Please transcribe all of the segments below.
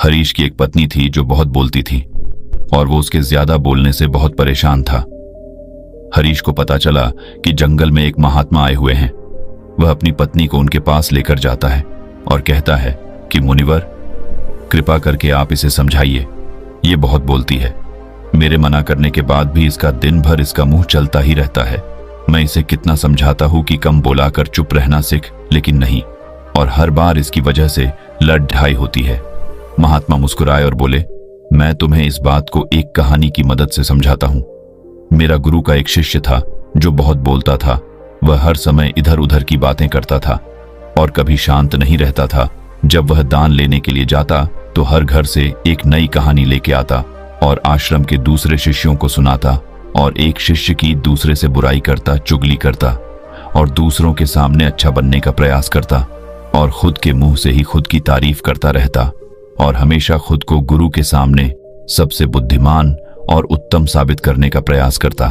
हरीश की एक पत्नी थी जो बहुत बोलती थी और वो उसके ज्यादा बोलने से बहुत परेशान था। हरीश को पता चला कि जंगल में एक महात्मा आए हुए हैं। वह अपनी पत्नी को उनके पास लेकर जाता है और कहता है कि मुनिवर, कृपा करके आप इसे समझाइए, ये बहुत बोलती है। मेरे मना करने के बाद भी इसका दिन भर इसका मुंह चलता ही रहता है। मैं इसे कितना समझाता हूं कि कम बोला कर चुप रहना सीख, लेकिन नहीं, और हर बार इसकी वजह से लड़ ढाई होती है। महात्मा मुस्कुराए और बोले, मैं तुम्हें इस बात को एक कहानी की मदद से समझाता हूं। मेरा गुरु का एक शिष्य था जो बहुत बोलता था। वह हर समय इधर उधर की बातें करता था और कभी शांत नहीं रहता था। जब वह दान लेने के लिए जाता तो हर घर से एक नई कहानी लेके आता और आश्रम के दूसरे शिष्यों को सुनाता, और एक शिष्य की दूसरे से बुराई करता, चुगली करता और दूसरों के सामने अच्छा बनने का प्रयास करता और खुद के मुंह से ही खुद की तारीफ करता रहता और हमेशा खुद को गुरु के सामने सबसे बुद्धिमान और उत्तम साबित करने का प्रयास करता।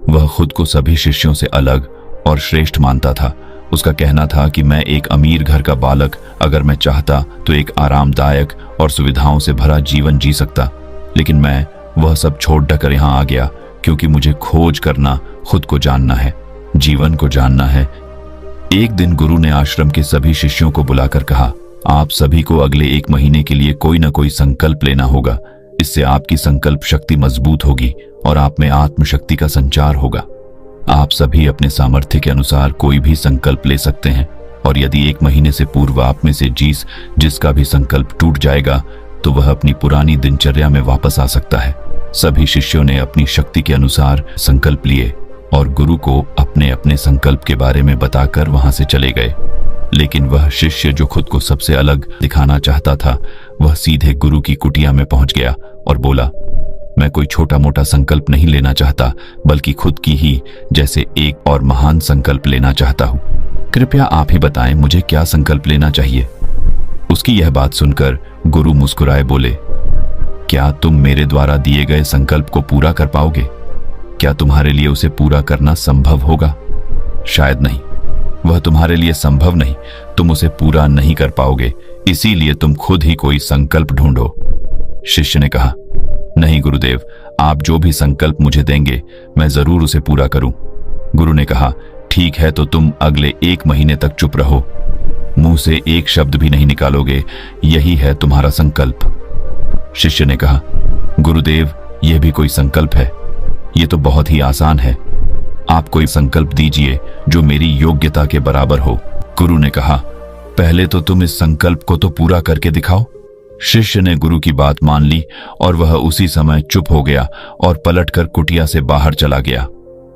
वह खुद को सभी शिष्यों से अलग और श्रेष्ठ मानता था। उसका कहना था कि मैं एक अमीर घर का बालक अगर मैं चाहता तो एक आरामदायक और सुविधाओं से भरा जीवन जी सकता, लेकिन मैं वह सब छोड़ कर यहाँ आ गया क्योंकि मुझे खोज करना, खुद को जानना है, जीवन को जानना है। एक दिन गुरु ने आश्रम के सभी शिष्यों को बुलाकर कहा, आप सभी को अगले 1 महीने के लिए कोई ना कोई संकल्प लेना होगा। इससे आपकी संकल्प शक्ति मजबूत होगी और आप में आत्मशक्ति का संचार होगा। आप सभी अपने सामर्थ्य के अनुसार कोई भी संकल्प ले सकते हैं, और यदि 1 महीने से पूर्व आप में से जिसका भी संकल्प टूट जाएगा तो वह अपनी पुरानी दिनचर्या में वापस आ सकता है। सभी शिष्यों ने अपनी शक्ति के अनुसार संकल्प लिए और गुरु को अपने अपने संकल्प के बारे में बताकर वहां से चले गए। लेकिन वह शिष्य जो खुद को सबसे अलग दिखाना चाहता था, वह सीधे गुरु की कुटिया में पहुंच गया और बोला, मैं कोई छोटा मोटा संकल्प नहीं लेना चाहता, बल्कि खुद की ही जैसे एक और महान संकल्प लेना चाहता हूं। कृपया आप ही बताएं मुझे क्या संकल्प लेना चाहिए। उसकी यह बात सुनकर गुरु मुस्कुराए बोले, क्या तुम मेरे द्वारा दिए गए संकल्प को पूरा कर पाओगे? क्या तुम्हारे लिए उसे पूरा करना संभव होगा? शायद नहीं, वह तुम्हारे लिए संभव नहीं। तुम उसे पूरा नहीं कर पाओगे, इसीलिए तुम खुद ही कोई संकल्प ढूंढो। शिष्य ने कहा, नहीं गुरुदेव, आप जो भी संकल्प मुझे देंगे मैं जरूर उसे पूरा करूं। गुरु ने कहा, ठीक है, तो तुम अगले 1 महीने तक चुप रहो, मुंह से एक शब्द भी नहीं निकालोगे, यही है तुम्हारा संकल्प। शिष्य ने कहा, गुरुदेव, यह भी कोई संकल्प है? यह तो बहुत ही आसान है। आप कोई संकल्प दीजिए जो मेरी योग्यता के बराबर हो। गुरु ने कहा, पहले तो तुम इस संकल्प को तो पूरा करके दिखाओ। शिष्य ने गुरु की बात मान ली और वह उसी समय चुप हो गया और पलटकर कुटिया से बाहर चला गया।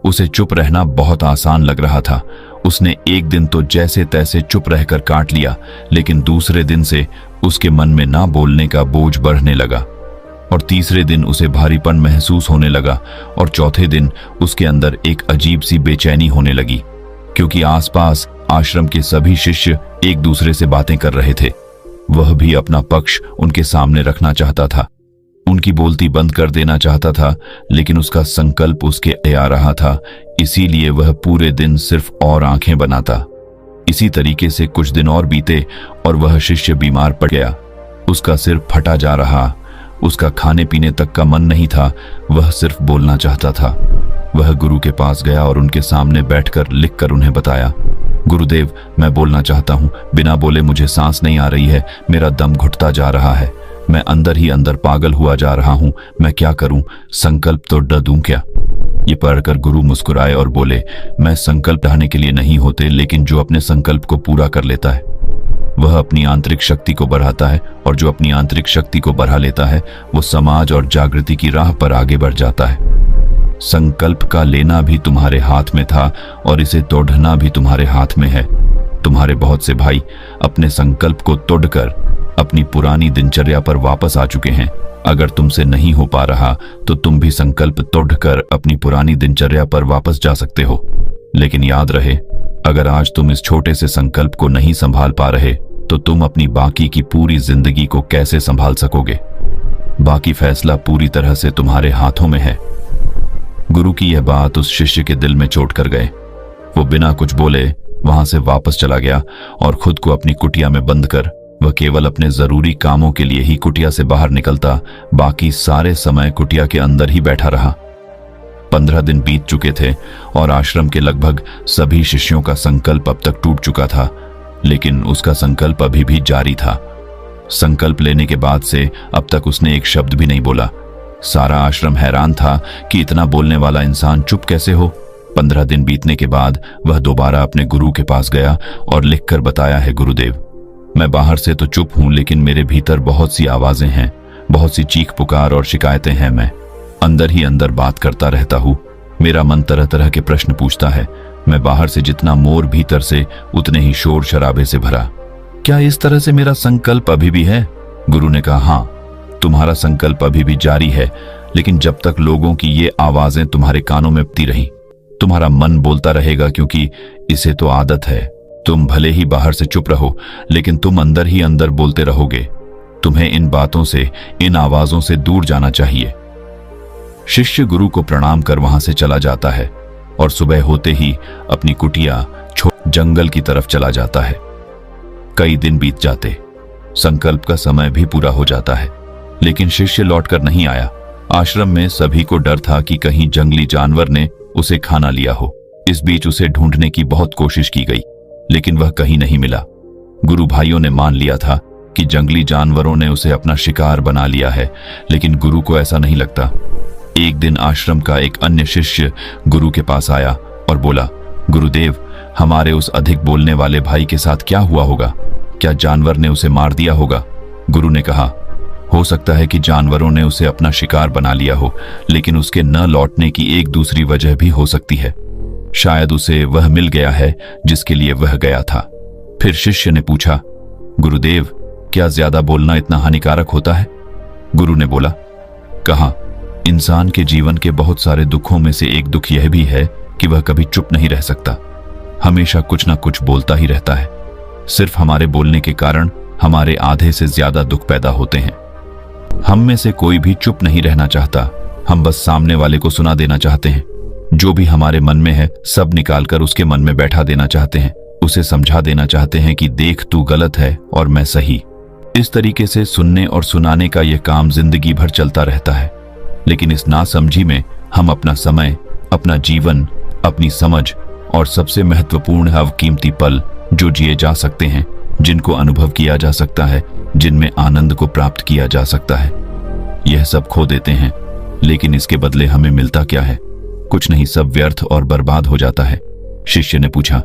उसे चुप रहना बहुत आसान लग रहा था। उसने एक दिन तो जैसे तैसे चुप रहकर काट लिया, लेकिन दूसरे दिन से उसके मन में ना बोलने का बोझ बढ़ने लगा, और तीसरे दिन उसे भारीपन महसूस होने लगा, और चौथे दिन उसके अंदर एक अजीब सी बेचैनी होने लगी, क्योंकि आसपास आश्रम के सभी शिष्य एक दूसरे से बातें कर रहे थे। वह भी अपना पक्ष उनके सामने रखना चाहता था, उनकी बोलती बंद कर देना चाहता था, लेकिन उसका संकल्प उसके आ रहा था, इसीलिए वह पूरे दिन सिर्फ और आंखें बनाता। इसी तरीके से कुछ दिन और बीते और वह शिष्य बीमार पड़ गया। उसका सिर फटा जा रहा, उसका खाने पीने तक का मन नहीं था, वह सिर्फ बोलना चाहता था। वह गुरु के पास गया और उनके सामने बैठकर लिखकर उन्हें बताया, गुरुदेव, मैं बोलना चाहता हूँ, बिना बोले मुझे सांस नहीं आ रही है, मेरा दम घुटता जा रहा है, मैं अंदर ही अंदर पागल हुआ जा रहा हूँ, मैं क्या करूँ? संकल्प तो ड दूं क्या? ये पढ़कर गुरु मुस्कुराए और बोले, मैं संकल्प ढाने के लिए नहीं होते, लेकिन जो अपने संकल्प को पूरा कर लेता है वह अपनी आंतरिक शक्ति को बढ़ाता है, और जो अपनी आंतरिक शक्ति को बढ़ा लेता है वो समाज और जागृति की राह पर आगे बढ़ जाता है। संकल्प का लेना भी तुम्हारे हाथ में था और इसे तोड़ना भी तुम्हारे हाथ में है। तुम्हारे बहुत से भाई अपने संकल्प को तोड़कर अपनी पुरानी दिनचर्या पर वापस आ चुके हैं। अगर तुमसे नहीं हो पा रहा तो तुम भी संकल्प तोड़कर अपनी पुरानी दिनचर्या पर वापस जा सकते हो। लेकिन याद रहे, अगर आज तुम इस छोटे से संकल्प को नहीं संभाल पा रहे तो तुम अपनी बाकी की पूरी जिंदगी को कैसे संभाल सकोगे? बाकी फैसला पूरी तरह से तुम्हारे हाथों में है। गुरु की यह बात उस शिष्य के दिल में चोट कर गए। वो बिना कुछ बोले वहां से वापस चला गया और खुद को अपनी कुटिया में बंद कर वह केवल अपने जरूरी कामों के लिए ही कुटिया से बाहर निकलता, बाकी सारे समय कुटिया के अंदर ही बैठा रहा। 15 दिन बीत चुके थे और आश्रम के लगभग सभी शिष्यों का संकल्प अब तक टूट चुका था, लेकिन उसका संकल्प अभी भी जारी था। संकल्प लेने के बाद से अब तक उसने एक शब्द भी नहीं बोला। सारा आश्रम हैरान था कि इतना बोलने वाला इंसान चुप कैसे हो। 15 दिन बीतने के बाद वह दोबारा अपने गुरु के पास गया और लिखकर बताया है, गुरुदेव, मैं बाहर से तो चुप हूं, लेकिन मेरे भीतर बहुत सी आवाजें हैं, बहुत सी चीख पुकार और शिकायतें हैं। मैं अंदर ही अंदर बात करता रहता हूं। मेरा मन तरह तरह के प्रश्न पूछता है। मैं बाहर से जितना मोर, भीतर से उतने ही शोर शराबे से भरा। क्या इस तरह से मेरा संकल्प अभी भी है? गुरु ने कहा, हाँ, तुम्हारा संकल्प अभी भी जारी है, लेकिन जब तक लोगों की ये आवाजें तुम्हारे कानों में पड़ती रही, तुम्हारा मन बोलता रहेगा, क्योंकि इसे तो आदत है। तुम भले ही बाहर से चुप रहो, लेकिन तुम अंदर ही अंदर बोलते रहोगे। तुम्हें इन बातों से, इन आवाजों से दूर जाना चाहिए। शिष्य गुरु को प्रणाम कर वहां से चला जाता है और सुबह होते ही अपनी कुटिया छोड़ जंगल की तरफ चला जाता है। कई दिन बीत जाते, संकल्प का समय भी पूरा हो जाता है, लेकिन शिष्य लौटकर नहीं आया। आश्रम में सभी को डर था कि कहीं जंगली जानवर ने उसे खाना लिया हो। इस बीच उसे ढूंढने की बहुत कोशिश की गई, लेकिन वह कहीं नहीं मिला। गुरु भाइयों ने मान लिया था कि जंगली जानवरों ने उसे अपना शिकार बना लिया है, लेकिन गुरु को ऐसा नहीं लगता। एक दिन आश्रम का एक अन्य शिष्य गुरु के पास आया और बोला, गुरुदेव, हमारे उस अधिक बोलने वाले भाई के साथ क्या हुआ होगा? क्या जानवर ने उसे मार दिया होगा? गुरु ने कहा, हो सकता है कि जानवरों ने उसे अपना शिकार बना लिया हो, लेकिन उसके न लौटने की एक दूसरी वजह भी हो सकती है। शायद उसे वह मिल गया है जिसके लिए वह गया था। फिर शिष्य ने पूछा, गुरुदेव, क्या ज्यादा बोलना इतना हानिकारक होता है? गुरु ने बोला, कहा, इंसान के जीवन के बहुत सारे दुखों में से एक दुख यह भी है कि वह कभी चुप नहीं रह सकता, हमेशा कुछ ना कुछ बोलता ही रहता है। सिर्फ हमारे बोलने के कारण हमारे आधे से ज्यादा दुख पैदा होते हैं। हम में से कोई भी चुप नहीं रहना चाहता, हम बस सामने वाले को सुना देना चाहते हैं। जो भी हमारे मन में है सब निकालकर उसके मन में बैठा देना चाहते हैं, उसे समझा देना चाहते हैं कि देख, तू गलत है और मैं सही। इस तरीके से सुनने और सुनाने का यह काम जिंदगी भर चलता रहता है, लेकिन इस नासमझी में हम अपना समय, अपना जीवन, अपनी समझ और सबसे महत्वपूर्ण अवकीमती पल जो जिए जा सकते हैं, जिनको अनुभव किया जा सकता है, जिनमें आनंद को प्राप्त किया जा सकता है, यह सब खो देते हैं। लेकिन इसके बदले हमें मिलता क्या है? कुछ नहीं, सब व्यर्थ और बर्बाद हो जाता है। शिष्य ने पूछा,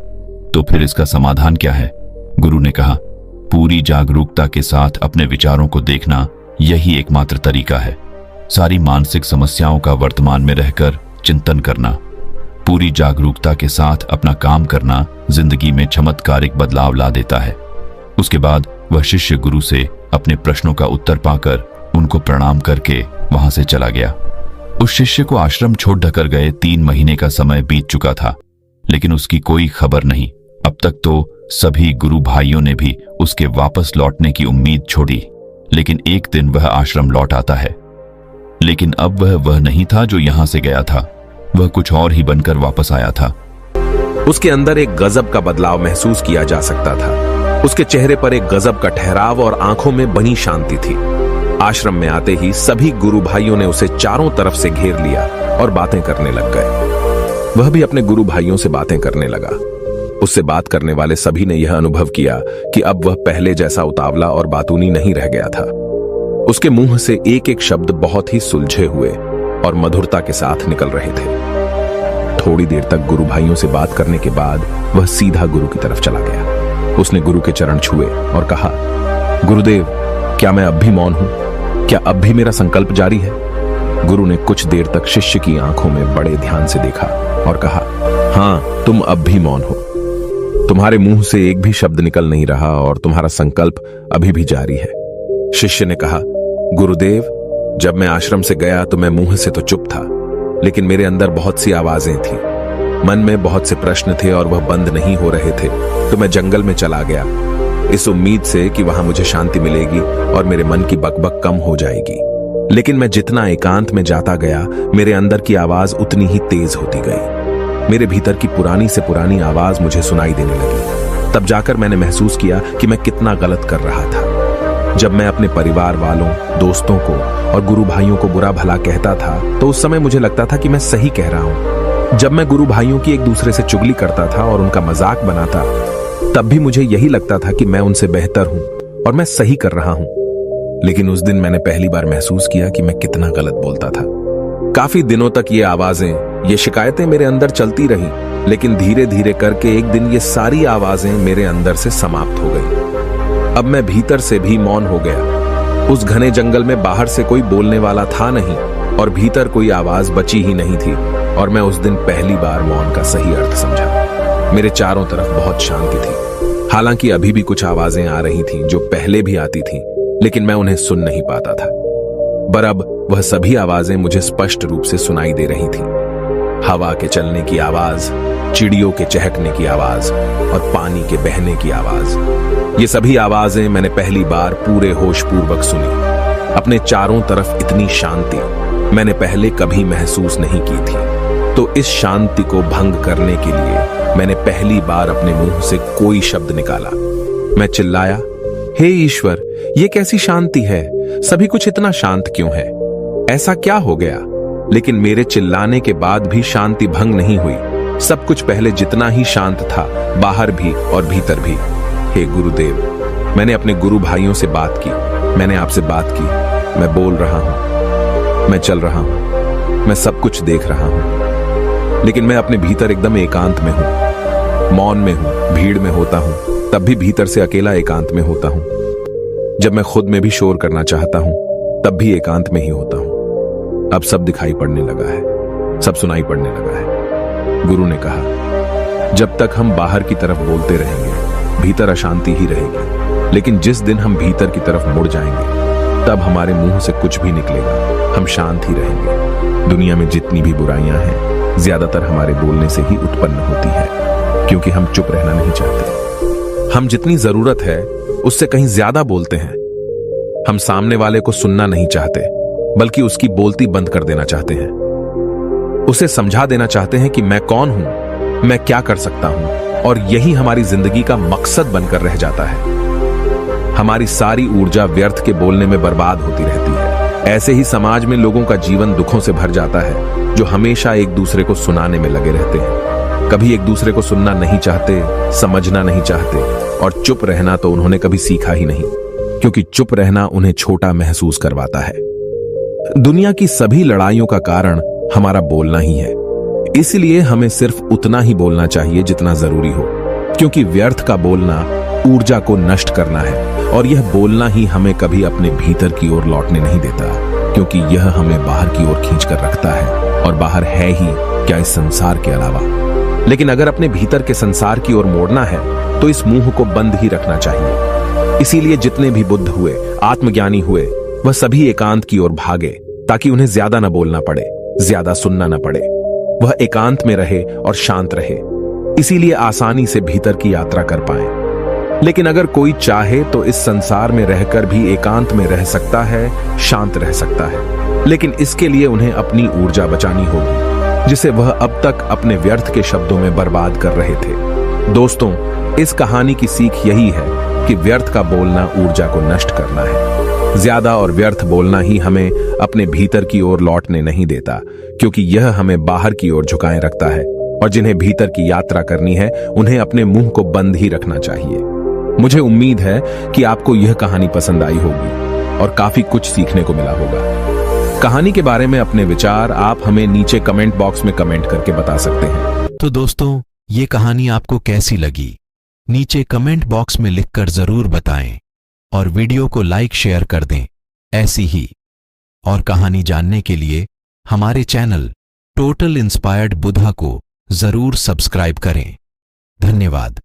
तो फिर इसका समाधान क्या है? गुरु ने कहा, पूरी जागरूकता के साथ अपने विचारों को देखना, यही एकमात्र तरीका है। सारी मानसिक समस्याओं का वर्तमान में रहकर चिंतन करना, पूरी जागरूकता के साथ अपना काम करना जिंदगी में चमत्कारिक बदलाव ला देता है। उसके बाद वह शिष्य गुरु से अपने प्रश्नों का उत्तर पाकर उनको प्रणाम करके वहां से चला गया। उस शिष्य को आश्रम छोड़ ढकर गए 3 महीने का समय बीत चुका था, लेकिन उसकी कोई खबर नहीं। अब तक तो सभी गुरु भाइयों ने भी उसके वापस लौटने की उम्मीद छोड़ी, लेकिन एक दिन वह आश्रम लौट आता है। लेकिन अब वह नहीं था जो यहां से गया था, वह कुछ और ही बनकर वापस आया था। उसके अंदर एक गजब का बदलाव महसूस किया जा सकता था। उसके चेहरे पर एक गजब का ठहराव और आंखों में बनी शांति थी। आश्रम में आते ही सभी गुरु भाइयों ने उसे चारों तरफ से घेर लिया और बातें करने लग गए। वह भी अपने गुरु भाइयों से बातें करने लगा। उससे बात करने वाले सभी ने यह अनुभव किया कि अब वह पहले जैसा उतावला और बातूनी नहीं रह गया था। उसके मुंह से एक एक शब्द बहुत ही सुलझे हुए और मधुरता के साथ निकल रहे थे। थोड़ी देर तक गुरु भाइयों से बात करने के बाद वह सीधा गुरु की तरफ चला गया। उसने गुरु के चरण छुए और कहा, गुरुदेव, क्या मैं अब भी मौन हूं? क्या अब भी मेरा संकल्प जारी है? गुरु ने कुछ देर तक शिष्य की आंखों में बड़े ध्यान से देखा और कहा, हां, तुम अब भी मौन हो। तुम्हारे मुंह से एक भी शब्द निकल नहीं रहा और तुम्हारा संकल्प अभी भी जारी है। शिष्य ने कहा, गुरुदेव, जब मैं आश्रम से गया तो मैं मुंह से तो चुप था, लेकिन मेरे अंदर बहुत सी आवाजें थी। मन में बहुत से प्रश्न थे और वह बंद नहीं हो रहे थे, तो मैं जंगल में चला गया, इस उम्मीद से कि वहां मुझे शांति मिलेगी और मेरे मन की बकबक कम हो जाएगी। लेकिन मैं जितना एकांत में जाता गया, मेरे अंदर की आवाज उतनी ही तेज होती गई। मेरे भीतर की पुरानी से पुरानी आवाज मुझे सुनाई देने लगी। तब जाकर मैंने महसूस किया कि मैं कितना गलत कर रहा था। जब मैं अपने परिवार वालों, दोस्तों को और गुरु भाइयों को बुरा भला कहता था तो उस समय मुझे लगता था कि मैं सही कह रहा हूं। जब मैं गुरु भाइयों की एक दूसरे से चुगली करता था और उनका मजाक बनाता, तब भी मुझे यही लगता था कि मैं उनसे बेहतर हूं और मैं सही कर रहा हूं। लेकिन उस दिन मैंने पहली बार महसूस किया कि मैं कितना गलत बोलता था। काफी दिनों तक ये आवाजें, ये शिकायतें मेरे अंदर चलती रही, लेकिन धीरे धीरे करके एक दिन ये सारी आवाजें मेरे अंदर से समाप्त हो गई। अब मैं भीतर से भी मौन हो गया। उस घने जंगल में बाहर से कोई बोलने वाला था नहीं और भीतर कोई आवाज बची ही नहीं थी, और मैं उस दिन पहली बार मौन का सही अर्थ समझा। मेरे चारों तरफ बहुत शांति थी। हालांकि अभी भी कुछ आवाजें आ रही थीं जो पहले भी आती थीं, लेकिन मैं उन्हें सुन नहीं पाता था। पर अब वह सभी आवाजें मुझे स्पष्ट रूप से सुनाई दे रही थीं। हवा के चलने की आवाज, चिड़ियों के चहकने की आवाज और पानी के बहने की आवाज। ये सभी आवाजें मैंने पहली बार पूरे होशपूर्वक सुनी। अपने चारों तरफ इतनी शांति मैंने पहले कभी महसूस नहीं की थी। तो इस शांति को भंग करने के लिए मैंने पहली बार अपने मुंह से कोई शब्द निकाला। मैं चिल्लाया, हे ईश्वर, ये कैसी शांति है? सभी कुछ इतना शांत क्यों है? ऐसा क्या हो गया? लेकिन मेरे चिल्लाने के बाद भी शांति भंग नहीं हुई। सब कुछ पहले जितना ही शांत था, बाहर भी और भीतर भी। हे गुरुदेव, मैंने अपने गुरु भाइयों से बात की, मैंने आपसे बात की। मैं बोल रहा हूं, मैं चल रहा हूं, मैं सब कुछ देख रहा हूं, लेकिन मैं अपने भीतर एकदम एकांत में हूं, मौन में हूं। भीड़ में होता हूं तब भी भीतर से अकेला एकांत में होता हूं। जब मैं खुद में भी शोर करना चाहता हूं तब भी एकांत में ही होता हूं। अब सब दिखाई पड़ने लगा है, सब सुनाई पड़ने लगा है। गुरु ने कहा, जब तक हम बाहर की तरफ बोलते रहेंगे भीतर अशांति ही रहेगी, लेकिन जिस दिन हम भीतर की तरफ मुड़ जाएंगे तब हमारे मुंह से कुछ भी निकलेगा, हम शांत ही रहेंगे। दुनिया में जितनी भी बुराइयां हैं ज्यादातर हमारे बोलने से ही उत्पन्न होती है, क्योंकि हम चुप रहना नहीं चाहते। हम जितनी जरूरत है उससे कहीं ज्यादा बोलते हैं। हम सामने वाले को सुनना नहीं चाहते, बल्कि उसकी बोलती बंद कर देना चाहते हैं। उसे समझा देना चाहते हैं कि मैं कौन हूं, मैं क्या कर सकता हूं, और यही हमारी जिंदगी का मकसद बनकर रह जाता है। हमारी सारी ऊर्जा व्यर्थ के बोलने में बर्बाद होती रहती है। ऐसे ही समाज में लोगों का जीवन दुखों से भर जाता है, जो हमेशा एक दूसरे को सुनाने में लगे रहते हैं। कभी एक दूसरे को सुनना नहीं चाहते, समझना नहीं चाहते, और चुप रहना तो उन्होंने कभी सीखा ही नहीं, क्योंकि चुप रहना उन्हें छोटा महसूस करवाता है। दुनिया की सभी लड़ाइयों का कारण हमारा बोलना ही है। इसलिए हमें सिर्फ उतना ही बोलना चाहिए जितना जरूरी हो, क्योंकि व्यर्थ का बोलना ऊर्जा को नष्ट करना है, और यह बोलना ही हमें कभी अपने भीतर की ओर लौटने नहीं देता, क्योंकि यह हमें बाहर की ओर खींचकर रखता है, और बाहर है ही क्या इस संसार के अलावा। लेकिन अगर अपने भीतर के संसार की ओर मोड़ना है तो इस मुंह को बंद ही रखना चाहिए। इसीलिए जितने भी बुद्ध हुए, आत्मज्ञानी हुए, वह सभी एकांत की ओर भागे, ताकि उन्हें ज्यादा न बोलना पड़े, ज्यादा सुनना न पड़े। वह एकांत में रहे और शांत रहे, इसीलिए आसानी से भीतर की यात्रा कर पाए। लेकिन अगर कोई चाहे तो इस संसार में रहकर भी एकांत में रह सकता है, शांत रह सकता है, लेकिन इसके लिए उन्हें अपनी ऊर्जा बचानी होगी, जिसे वह अब तक अपने व्यर्थ के शब्दों में बर्बाद कर रहे थे। दोस्तों, इस कहानी की सीख यही है कि व्यर्थ का बोलना ऊर्जा को नष्ट करना है। ज्यादा और व्यर्थ बोलना ही हमें अपने भीतर की ओर लौटने नहीं देता, क्योंकि यह हमें बाहर की ओर झुकाए रखता है, और जिन्हें भीतर की यात्रा करनी है उन्हें अपने मुंह को बंद ही रखना चाहिए। मुझे उम्मीद है कि आपको यह कहानी पसंद आई होगी और काफी कुछ सीखने को मिला होगा। कहानी के बारे में अपने विचार आप हमें नीचे कमेंट बॉक्स में कमेंट करके बता सकते हैं। तो दोस्तों, ये कहानी आपको कैसी लगी नीचे कमेंट बॉक्स में लिखकर जरूर बताएं, और वीडियो को लाइक शेयर कर दें। ऐसी ही और कहानी जानने के लिए हमारे चैनल टोटल इंस्पायर्ड बुद्धा को जरूर सब्सक्राइब करें। धन्यवाद।